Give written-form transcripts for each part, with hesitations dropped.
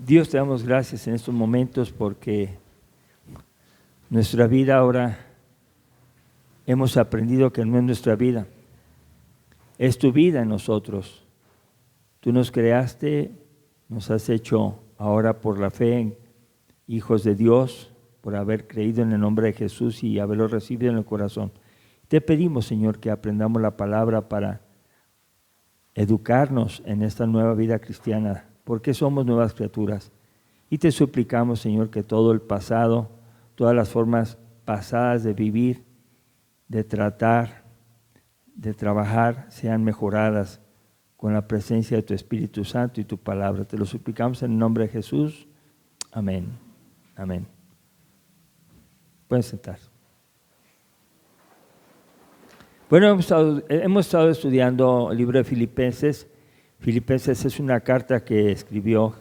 Dios, te damos gracias en estos momentos porque nuestra vida ahora hemos aprendido que no es nuestra vida, es tu vida en nosotros. Tú nos creaste, nos has hecho ahora por la fe en hijos de Dios, por haber creído en el nombre de Jesús y haberlo recibido en el corazón. Te pedimos, Señor, que aprendamos la palabra para educarnos en esta nueva vida cristiana, porque somos nuevas criaturas. Y te suplicamos, Señor, que todo el pasado, todas las formas pasadas de vivir, de tratar, de trabajar, sean mejoradas con la presencia de tu Espíritu Santo y tu palabra. Te lo suplicamos en el nombre de Jesús. Amén. Amén. Pueden sentarse. Bueno, hemos estado estudiando el libro de Filipenses. Filipenses es una carta que escribió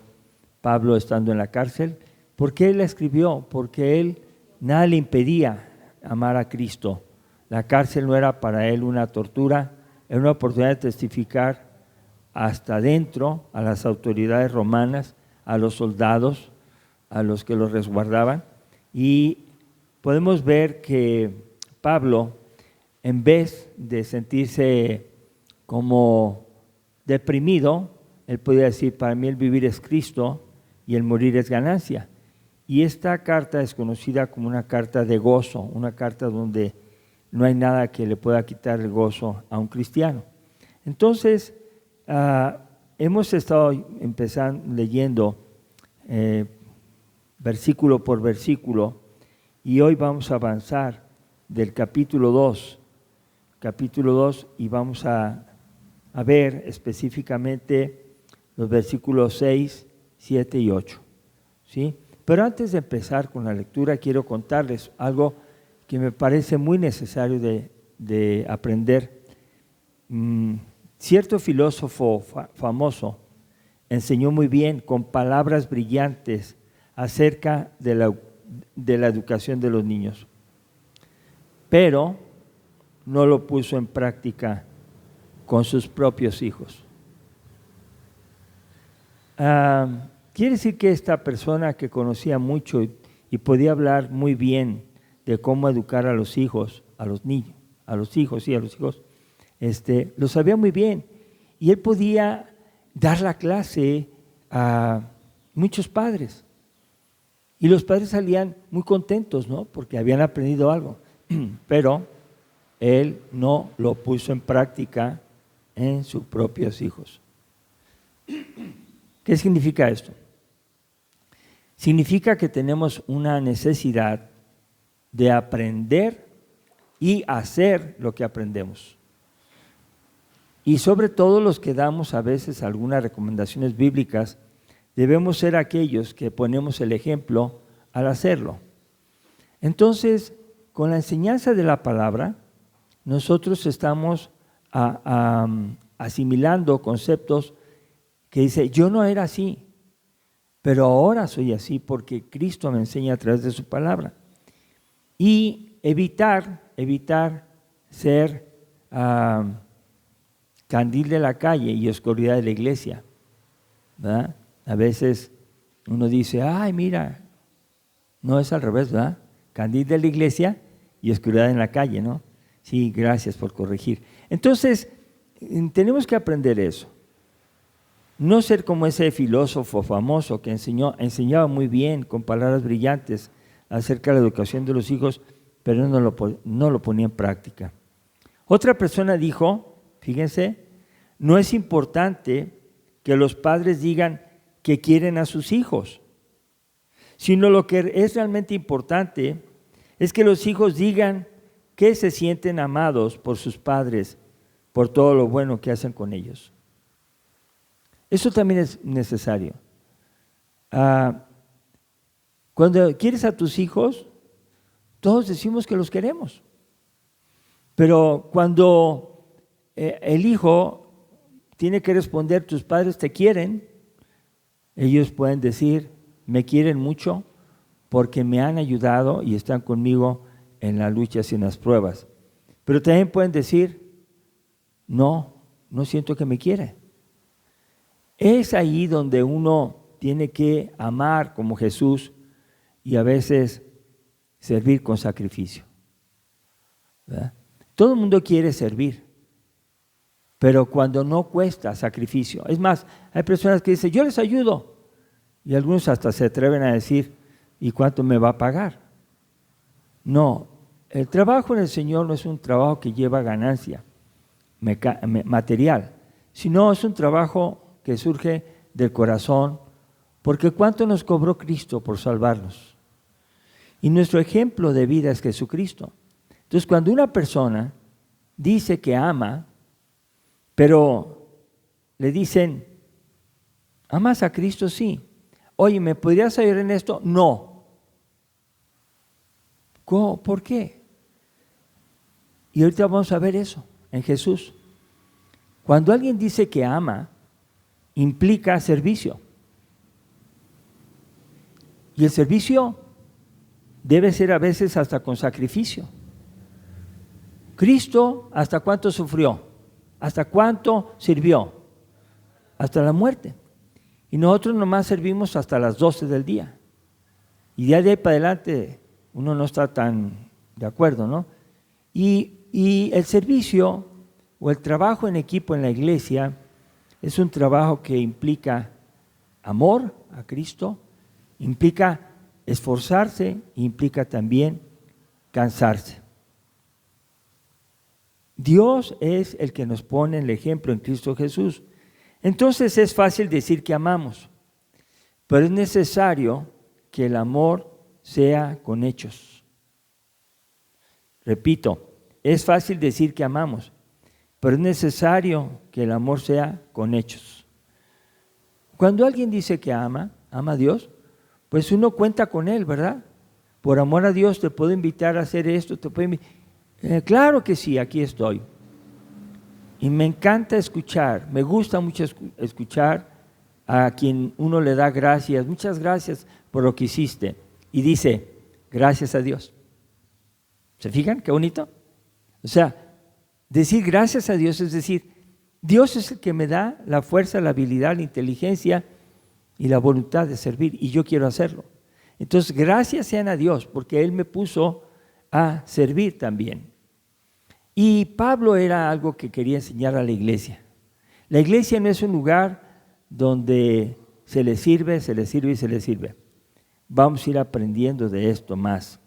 Pablo estando en la cárcel. ¿Por qué él la escribió? Porque él nada le impedía amar a Cristo. La cárcel no era para él una tortura, era una oportunidad de testificar hasta adentro a las autoridades romanas, a los soldados, a los que los resguardaban. Y podemos ver que Pablo, en vez de sentirse como deprimido, él podía decir, para mí el vivir es Cristo y el morir es ganancia. Y esta carta es conocida como una carta de gozo, una carta donde no hay nada que le pueda quitar el gozo a un cristiano. Entonces, hemos estado leyendo versículo por versículo y hoy vamos a avanzar del capítulo 2 y vamos a ver específicamente los versículos 6, 7 y 8. ¿Sí? Pero antes de empezar con la lectura, quiero contarles algo que me parece muy necesario de aprender. Cierto filósofo famoso enseñó muy bien, con palabras brillantes, acerca de la educación de los niños, pero no lo puso en práctica con sus propios hijos. Quiere decir que esta persona que conocía mucho y podía hablar muy bien de cómo educar a los hijos, lo sabía muy bien. Y él podía dar la clase a muchos padres. Y los padres salían muy contentos, ¿no? Porque habían aprendido algo. Pero él no lo puso en práctica en sus propios hijos. ¿Qué significa esto? Significa que tenemos una necesidad de aprender y hacer lo que aprendemos. Y sobre todo los que damos a veces algunas recomendaciones bíblicas, debemos ser aquellos que ponemos el ejemplo al hacerlo. Entonces, con la enseñanza de la palabra, nosotros estamos asimilando conceptos que dice, yo no era así, pero ahora soy así porque Cristo me enseña a través de su palabra. Y evitar ser candil de la calle y oscuridad de la iglesia, ¿verdad? A veces uno dice, ay, mira, no es al revés, ¿verdad? Candil de la iglesia y oscuridad en la calle, ¿no? Sí, gracias por corregir. Entonces, tenemos que aprender eso. No ser como ese filósofo famoso que enseñaba muy bien, con palabras brillantes, acerca de la educación de los hijos, pero no lo ponía en práctica. Otra persona dijo, fíjense, no es importante que los padres digan que quieren a sus hijos, sino lo que es realmente importante es que los hijos digan que se sienten amados por sus padres, por todo lo bueno que hacen con ellos. Eso también es necesario. Cuando quieres a tus hijos, todos decimos que los queremos. Pero cuando el hijo tiene que responder, tus padres te quieren, ellos pueden decir, me quieren mucho porque me han ayudado y están conmigo en las luchas y en las pruebas. Pero también pueden decir, no siento que me quiere. Es ahí donde uno tiene que amar como Jesús y a veces servir con sacrificio, ¿verdad? Todo el mundo quiere servir, pero cuando no cuesta sacrificio. Es más, hay personas que dicen, yo les ayudo, y algunos hasta se atreven a decir, ¿y cuánto me va a pagar? No, el trabajo en el Señor no es un trabajo que lleva ganancia material, sino es un trabajo que surge del corazón, porque ¿cuánto nos cobró Cristo por salvarnos? Y nuestro ejemplo de vida es Jesucristo. Entonces, cuando una persona dice que ama, pero le dicen, ¿amas a Cristo? Sí. Oye, ¿me podrías ayudar en esto? No. ¿Por qué? Y ahorita vamos a ver eso en Jesús. Cuando alguien dice que ama, implica servicio. Y el servicio debe ser a veces hasta con sacrificio. Cristo, ¿hasta cuánto sufrió? ¿Hasta cuánto sirvió? Hasta la muerte. Y nosotros nomás servimos hasta las 12 del día. Y de ahí para adelante uno no está tan de acuerdo, ¿no? Y el servicio o el trabajo en equipo en la iglesia es un trabajo que implica amor a Cristo, implica esforzarse, implica también cansarse. Dios es el que nos pone el ejemplo en Cristo Jesús. Entonces es fácil decir que amamos, pero es necesario que el amor sea con hechos. Repito, es fácil decir que amamos, pero es necesario que el amor sea con hechos. Cuando alguien dice que ama a Dios, pues uno cuenta con él, ¿verdad? Por amor a Dios te puedo invitar a hacer esto, claro que sí, aquí estoy. Y me encanta escuchar, me gusta mucho escuchar a quien uno le da gracias, muchas gracias por lo que hiciste. Y dice, gracias a Dios. ¿Se fijan? Qué bonito. O sea, decir gracias a Dios es decir, Dios es el que me da la fuerza, la habilidad, la inteligencia y la voluntad de servir, y yo quiero hacerlo. Entonces, gracias sean a Dios, porque Él me puso a servir también. Y Pablo era algo que quería enseñar a la iglesia. La iglesia no es un lugar donde se le sirve y se le sirve. Vamos a ir aprendiendo de esto más.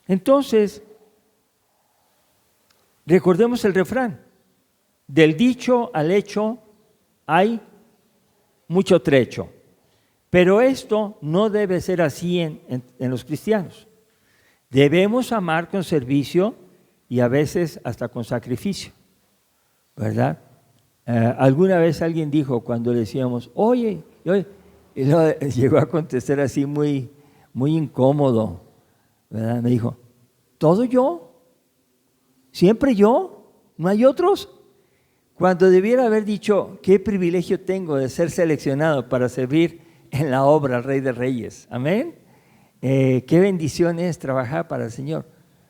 Entonces, recordemos el refrán. Del dicho al hecho hay mucho trecho. Pero esto no debe ser así en los cristianos. Debemos amar con servicio y a veces hasta con sacrificio, ¿verdad? Alguna vez alguien dijo cuando le decíamos, oye, y llegó a contestar así muy incómodo, ¿verdad? Me dijo, ¿todo yo? ¿Siempre yo? ¿No hay otros? Cuando debiera haber dicho, qué privilegio tengo de ser seleccionado para servir en la obra al Rey de Reyes. Amén. Qué bendición es trabajar para el Señor.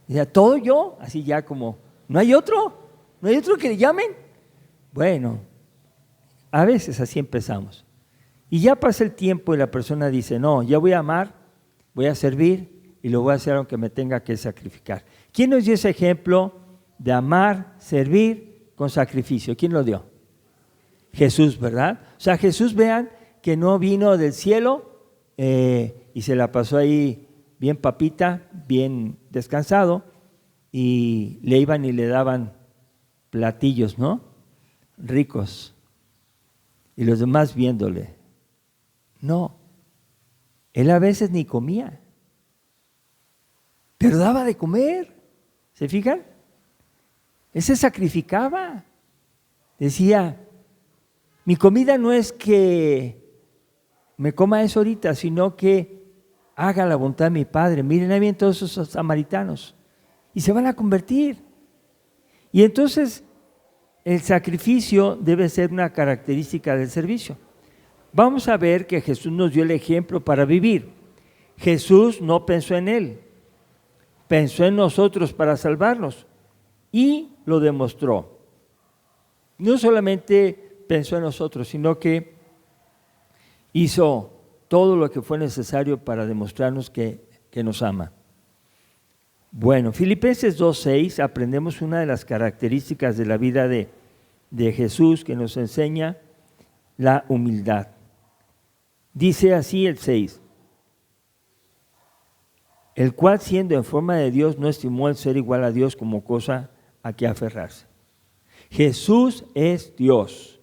O sea, todo yo, así ya como, ¿no hay otro? ¿No hay otro que le llamen? Bueno, a veces así empezamos. Y ya pasa el tiempo y la persona dice, no, ya voy a amar, voy a servir y lo voy a hacer aunque me tenga que sacrificar. ¿Quién nos dio ese ejemplo de amar, servir con sacrificio? ¿Quién lo dio? Jesús, ¿verdad? O sea, Jesús, vean que no vino del cielo y se la pasó ahí bien papita, bien descansado, y le iban y le daban platillos, ¿no? Ricos. Y los demás viéndole. No, él a veces ni comía, pero daba de comer. ¿Se fijan? Él se sacrificaba. Decía, mi comida no es que me coma eso ahorita, sino que haga la voluntad de mi Padre. Miren ahí bien todos esos samaritanos. Y se van a convertir. Y entonces el sacrificio debe ser una característica del servicio. Vamos a ver que Jesús nos dio el ejemplo para vivir. Jesús no pensó en Él, pensó en nosotros para salvarnos y lo demostró. No solamente pensó en nosotros, sino que hizo todo lo que fue necesario para demostrarnos que nos ama. Bueno, Filipenses 2:6 aprendemos una de las características de la vida de Jesús que nos enseña la humildad. Dice así el 6: el cual siendo en forma de Dios no estimó el ser igual a Dios como cosa a que aferrarse. Jesús es Dios.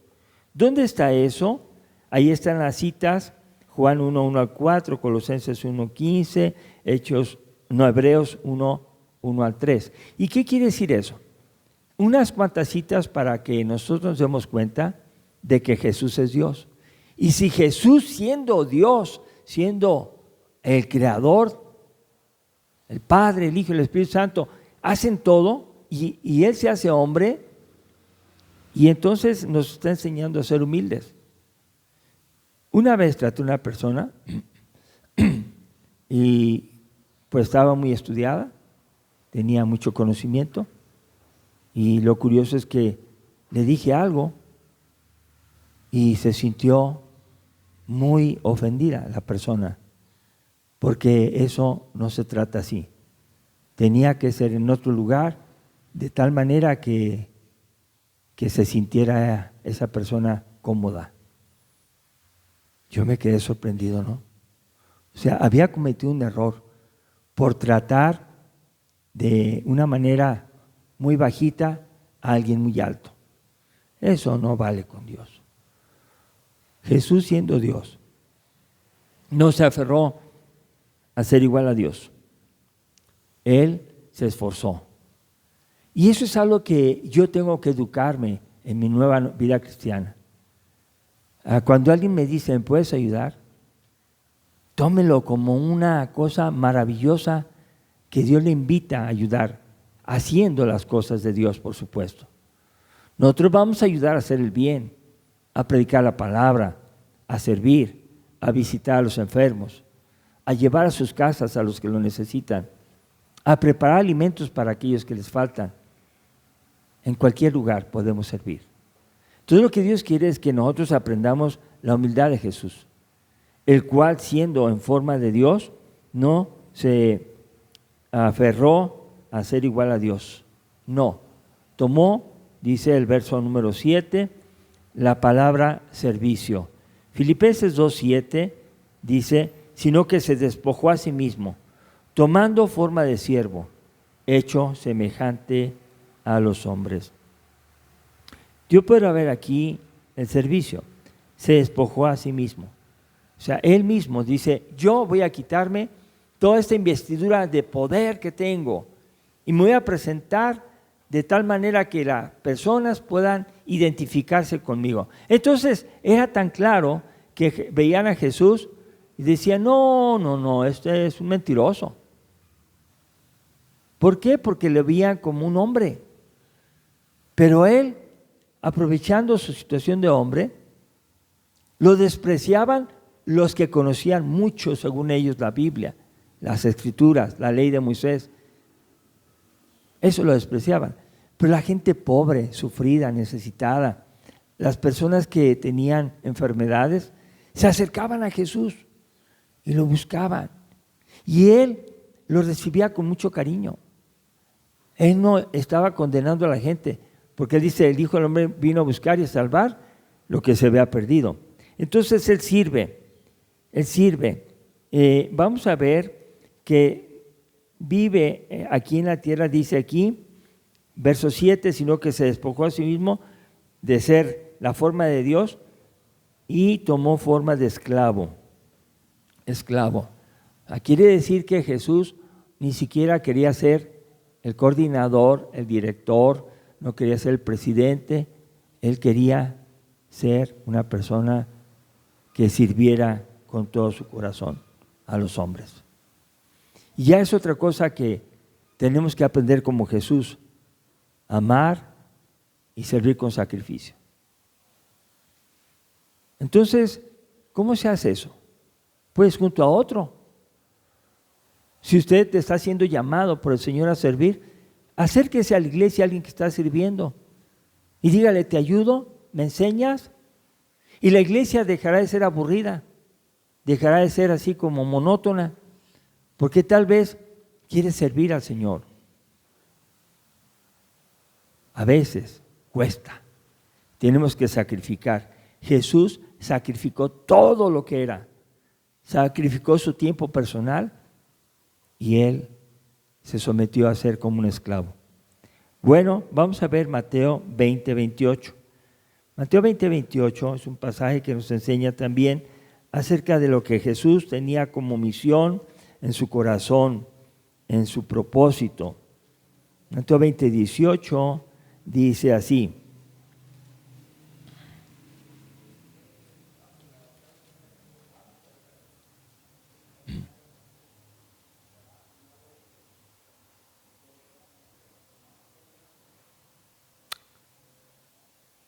¿Dónde está eso? Ahí están las citas: Juan 1:1-4, Colosenses 1:15, Hebreos 1:1-3. ¿Y qué quiere decir eso? Unas cuantas citas para que nosotros nos demos cuenta de que Jesús es Dios. Y si Jesús, siendo Dios, siendo el Creador, el Padre, el Hijo y el Espíritu Santo, hacen todo y Él se hace hombre, y entonces nos está enseñando a ser humildes. Una vez traté a una persona y pues estaba muy estudiada, tenía mucho conocimiento, y lo curioso es que le dije algo y se sintió muy ofendida la persona, porque eso no se trata así. Tenía que ser en otro lugar, de tal manera que se sintiera esa persona cómoda. Yo me quedé sorprendido, ¿no? O sea, había cometido un error por tratar de una manera muy bajita a alguien muy alto. Eso no vale con Dios. Jesús, siendo Dios, no se aferró a ser igual a Dios. Él se esforzó. Y eso es algo que yo tengo que educarme en mi nueva vida cristiana. Cuando alguien me dice, ¿me puedes ayudar?, tómelo como una cosa maravillosa que Dios le invita a ayudar, haciendo las cosas de Dios, por supuesto. Nosotros vamos a ayudar a hacer el bien, a predicar la palabra, a servir, a visitar a los enfermos, a llevar a sus casas a los que lo necesitan, a preparar alimentos para aquellos que les faltan. En cualquier lugar podemos servir. Todo lo que Dios quiere es que nosotros aprendamos la humildad de Jesús, el cual, siendo en forma de Dios, no se aferró a ser igual a Dios. No, tomó, dice el verso número 7, la palabra servicio. Filipenses 2:7 dice, sino que se despojó a sí mismo, tomando forma de siervo, hecho semejante a los hombres. Yo puedo ver aquí el servicio. Se despojó a sí mismo. O sea, Él mismo dice, yo voy a quitarme toda esta investidura de poder que tengo y me voy a presentar de tal manera que las personas puedan identificarse conmigo. Entonces, era tan claro que veían a Jesús y decían, no, este es un mentiroso. ¿Por qué? Porque le veían como un hombre. Pero Él, aprovechando su situación de hombre, lo despreciaban los que conocían mucho, según ellos, la Biblia, las Escrituras, la ley de Moisés. Eso lo despreciaban. Pero la gente pobre, sufrida, necesitada, las personas que tenían enfermedades, se acercaban a Jesús y lo buscaban. Y Él lo recibía con mucho cariño. Él no estaba condenando a la gente, porque Él dice, el Hijo del Hombre vino a buscar y a salvar lo que se había perdido. Entonces Él sirve. Vamos a ver que vive aquí en la tierra, dice aquí, verso 7, sino que se despojó a sí mismo de ser la forma de Dios y tomó forma de esclavo. Quiere decir que Jesús ni siquiera quería ser el coordinador, el director, no quería ser el presidente. Él quería ser una persona que sirviera con todo su corazón a los hombres. Y ya es otra cosa que tenemos que aprender como Jesús: amar y servir con sacrificio. Entonces, ¿cómo se hace eso? Pues junto a otro. Si usted está siendo llamado por el Señor a servir, acérquese a la iglesia a alguien que está sirviendo y dígale, ¿te ayudo? ¿Me enseñas? Y la iglesia dejará de ser aburrida. dejará de ser así como monótona, porque tal vez quieres servir al Señor. A veces cuesta, tenemos que sacrificar. Jesús sacrificó todo lo que era, sacrificó su tiempo personal y Él se sometió a ser como un esclavo. Bueno, vamos a ver Mateo 20, 28. Mateo 20, 28 es un pasaje que nos enseña también acerca de lo que Jesús tenía como misión en su corazón, en su propósito. Mateo 20, 18 dice así: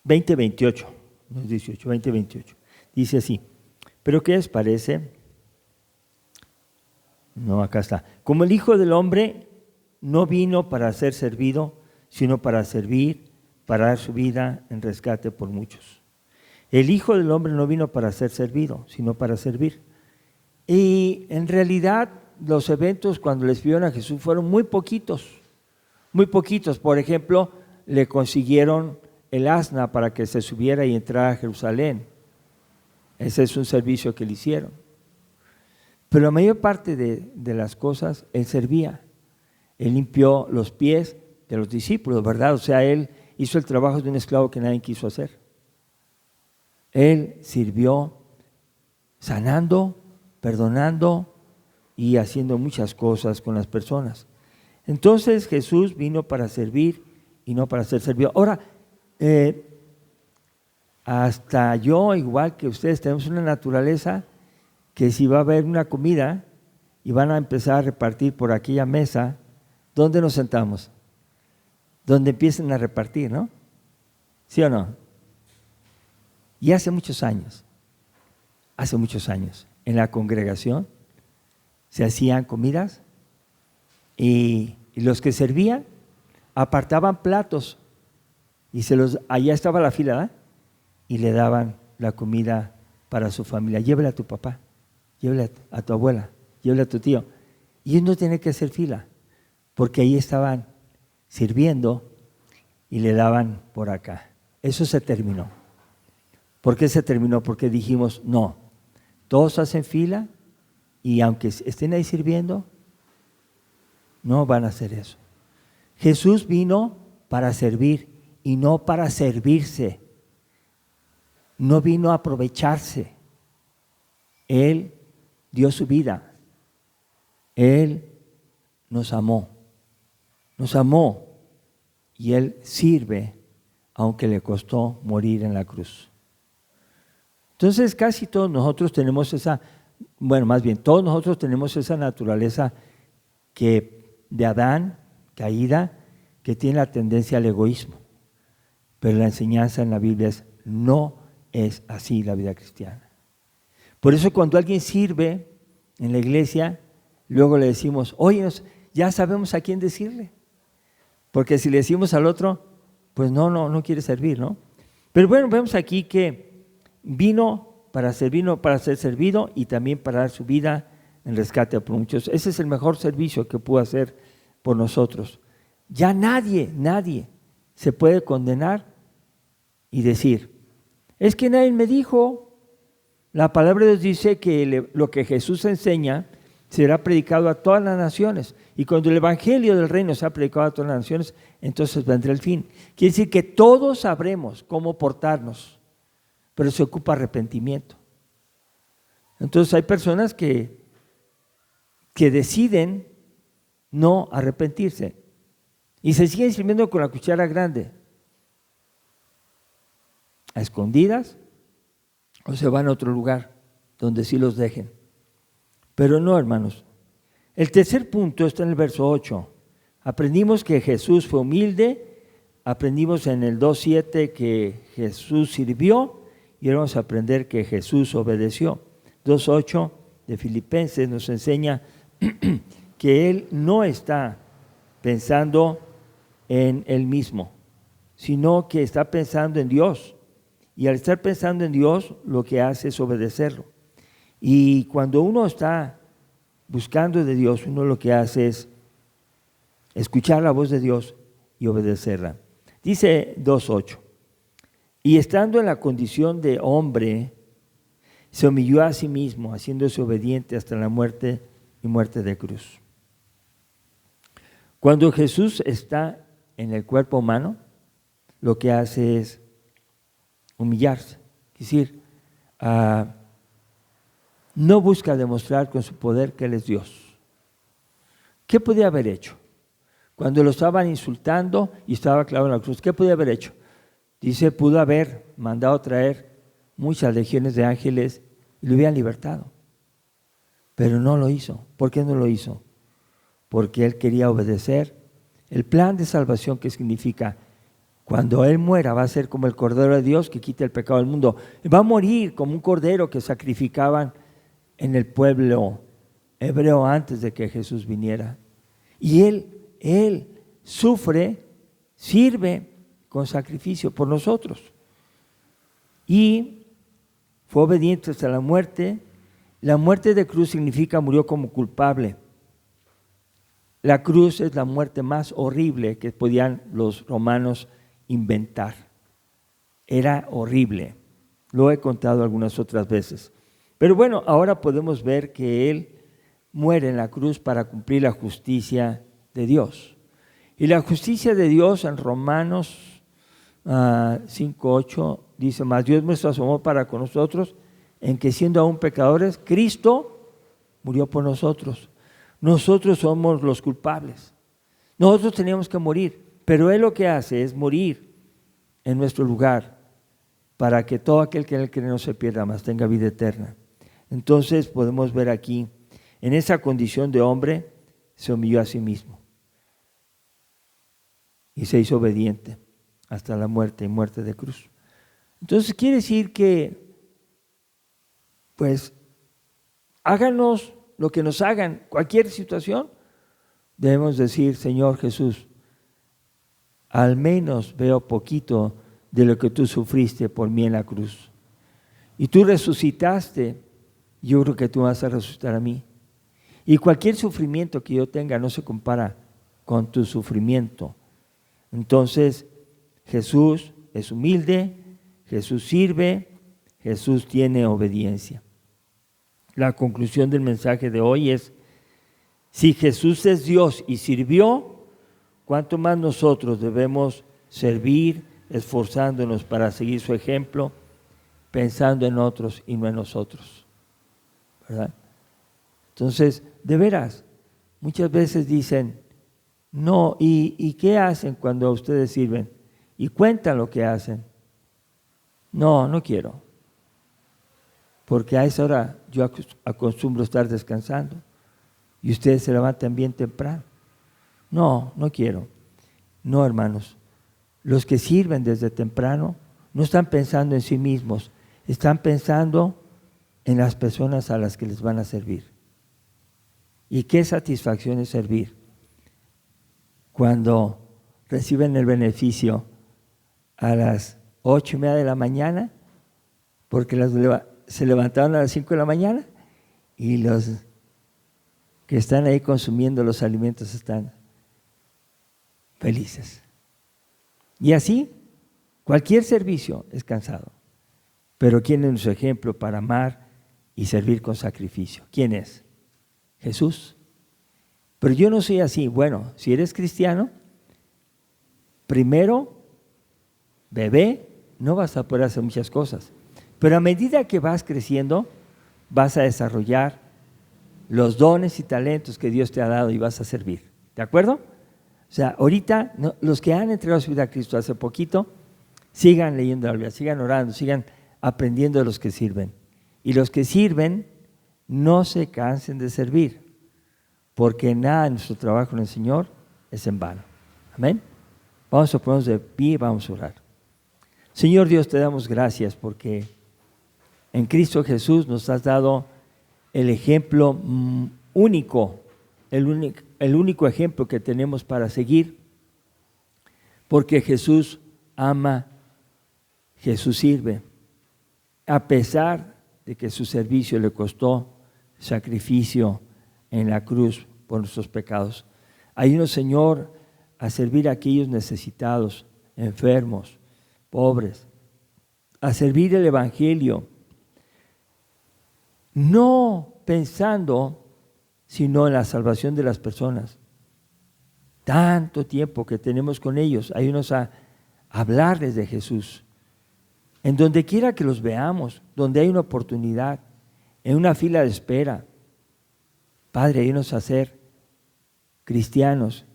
no es 18, 20, 28. Dice así: ¿pero qué les parece? No, acá está. Como el Hijo del Hombre no vino para ser servido, sino para servir, para dar su vida en rescate por muchos. El Hijo del Hombre no vino para ser servido, sino para servir. Y en realidad los eventos cuando les vieron a Jesús fueron muy poquitos, muy poquitos. Por ejemplo, le consiguieron el asna para que se subiera y entrara a Jerusalén. Ese es un servicio que le hicieron. Pero la mayor parte de las cosas Él servía. Él limpió los pies de los discípulos, ¿verdad? O sea, Él hizo el trabajo de un esclavo que nadie quiso hacer. Él sirvió sanando, perdonando y haciendo muchas cosas con las personas. Entonces Jesús vino para servir y no para ser servido. Ahora, hasta yo, igual que ustedes, tenemos una naturaleza que si va a haber una comida y van a empezar a repartir por aquella mesa, ¿dónde nos sentamos? Donde empiecen a repartir, ¿no? ¿Sí o no? Y hace muchos años, en la congregación se hacían comidas y los que servían apartaban platos y allá estaba la fila, ¿verdad? Y le daban la comida para su familia. Llévale a tu papá, llévale a tu abuela, llévale a tu tío. Y él no tiene que hacer fila, porque ahí estaban sirviendo y le daban por acá. Eso se terminó. ¿Por qué se terminó? Porque dijimos, no, todos hacen fila y aunque estén ahí sirviendo, no van a hacer eso. Jesús vino para servir y no para servirse. No vino a aprovecharse. Él dio su vida. Él nos amó y Él sirve aunque le costó morir en la cruz. Entonces casi todos nosotros tenemos todos nosotros tenemos esa naturaleza de Adán, caída, que tiene la tendencia al egoísmo. Pero la enseñanza en la Biblia no es así la vida cristiana. Por eso cuando alguien sirve en la iglesia, luego le decimos, oye, ya sabemos a quién decirle. Porque si le decimos al otro, pues no quiere servir, ¿no? Pero bueno, vemos aquí que vino para servir, no para ser servido y también para dar su vida en rescate por muchos. Ese es el mejor servicio que pudo hacer por nosotros. Ya nadie se puede condenar y decir, es que nadie me dijo. La palabra de Dios dice que lo que Jesús enseña será predicado a todas las naciones. Y cuando el evangelio del reino sea predicado a todas las naciones, entonces vendrá el fin. Quiere decir que todos sabremos cómo portarnos, pero se ocupa arrepentimiento. Entonces hay personas que deciden no arrepentirse y se siguen sirviendo con la cuchara grande, a escondidas, o se van a otro lugar donde sí los dejen. Pero no, hermanos. El tercer punto está en el verso 8. Aprendimos que Jesús fue humilde, aprendimos en el 2:7 que Jesús sirvió y ahora vamos a aprender que Jesús obedeció. 2:8 de Filipenses nos enseña que Él no está pensando en Él mismo, sino que está pensando en Dios. Y al estar pensando en Dios, lo que hace es obedecerlo. Y cuando uno está buscando de Dios, uno lo que hace es escuchar la voz de Dios y obedecerla. Dice 2:8, y estando en la condición de hombre, se humilló a sí mismo, haciéndose obediente hasta la muerte y muerte de cruz. Cuando Jesús está en el cuerpo humano, lo que hace es humillarse, es decir, no busca demostrar con su poder que Él es Dios. ¿Qué podía haber hecho? Cuando lo estaban insultando y estaba clavado en la cruz, ¿qué podía haber hecho? Dice, pudo haber mandado traer muchas legiones de ángeles y lo hubieran libertado. Pero no lo hizo. ¿Por qué no lo hizo? Porque Él quería obedecer el plan de salvación, que significa cuando Él muera va a ser como el Cordero de Dios que quita el pecado del mundo. Va a morir como un cordero que sacrificaban en el pueblo hebreo antes de que Jesús viniera. Y Él sufre, sirve con sacrificio por nosotros. Y fue obediente hasta la muerte. La muerte de cruz significa murió como culpable. La cruz es la muerte más horrible que podían los romanos inventar. Era horrible. Lo he contado algunas otras veces. Pero bueno, ahora podemos ver que Él muere en la cruz para cumplir la justicia de Dios. Y la justicia de Dios en Romanos 5:8 dice, mas Dios muestra su amor para con nosotros, en que siendo aún pecadores, Cristo murió por nosotros. Nosotros somos los culpables. Nosotros teníamos que morir, pero Él lo que hace es morir en nuestro lugar para que todo aquel que en Él cree no se pierda, mas tenga vida eterna. Entonces podemos ver aquí, en esa condición de hombre, se humilló a sí mismo y se hizo obediente hasta la muerte y muerte de cruz. Entonces quiere decir que, pues, háganos lo que nos hagan, cualquier situación, debemos decir, Señor Jesús, al menos veo poquito de lo que tú sufriste por mí en la cruz. Y tú resucitaste, yo creo que tú vas a resucitar a mí. Y cualquier sufrimiento que yo tenga no se compara con tu sufrimiento. Entonces, Jesús es humilde, Jesús sirve, Jesús tiene obediencia. La conclusión del mensaje de hoy es, si Jesús es Dios y sirvió, ¿cuánto más nosotros debemos servir, esforzándonos para seguir su ejemplo, pensando en otros y no en nosotros? ¿Verdad? Entonces, de veras, muchas veces dicen, no, ¿y qué hacen cuando ustedes sirven? Y cuentan lo que hacen. No, no quiero. Porque a esa hora yo acostumbro estar descansando y ustedes se levantan bien temprano. No, no quiero. No, hermanos. Los que sirven desde temprano no están pensando en sí mismos, están pensando en las personas a las que les van a servir. Y qué satisfacción es servir cuando reciben el beneficio a las 8:30 de la mañana, porque se levantaron a las 5 de la mañana y los que están ahí consumiendo los alimentos están felices. Y así, cualquier servicio es cansado. Pero ¿quién es nuestro ejemplo para amar y servir con sacrificio? ¿Quién es? Jesús. Pero yo no soy así. Bueno, si eres cristiano, primero, bebé, no vas a poder hacer muchas cosas. Pero a medida que vas creciendo, vas a desarrollar los dones y talentos que Dios te ha dado y vas a servir. ¿De acuerdo? O sea, ahorita los que han entregado su vida a Cristo hace poquito, sigan leyendo la Biblia, sigan orando, sigan aprendiendo de los que sirven. Y los que sirven, no se cansen de servir, porque nada de nuestro trabajo en el Señor es en vano. Amén. Vamos a ponernos de pie y vamos a orar. Señor Dios, te damos gracias porque en Cristo Jesús nos has dado el ejemplo único, el único ejemplo que tenemos para seguir, porque Jesús ama, Jesús sirve, a pesar de que su servicio le costó sacrificio en la cruz por nuestros pecados. Ayúdanos, Señor, a servir a aquellos necesitados, enfermos, pobres, a servir el Evangelio, no pensando sino en la salvación de las personas. Tanto tiempo que tenemos con ellos, ayúdanos a hablarles de Jesús. En donde quiera que los veamos, donde hay una oportunidad, en una fila de espera. Padre, ayúdanos a ser cristianos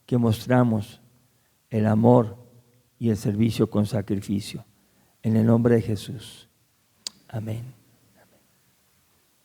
que mostramos el amor y el servicio con sacrificio. En el nombre de Jesús. Amén.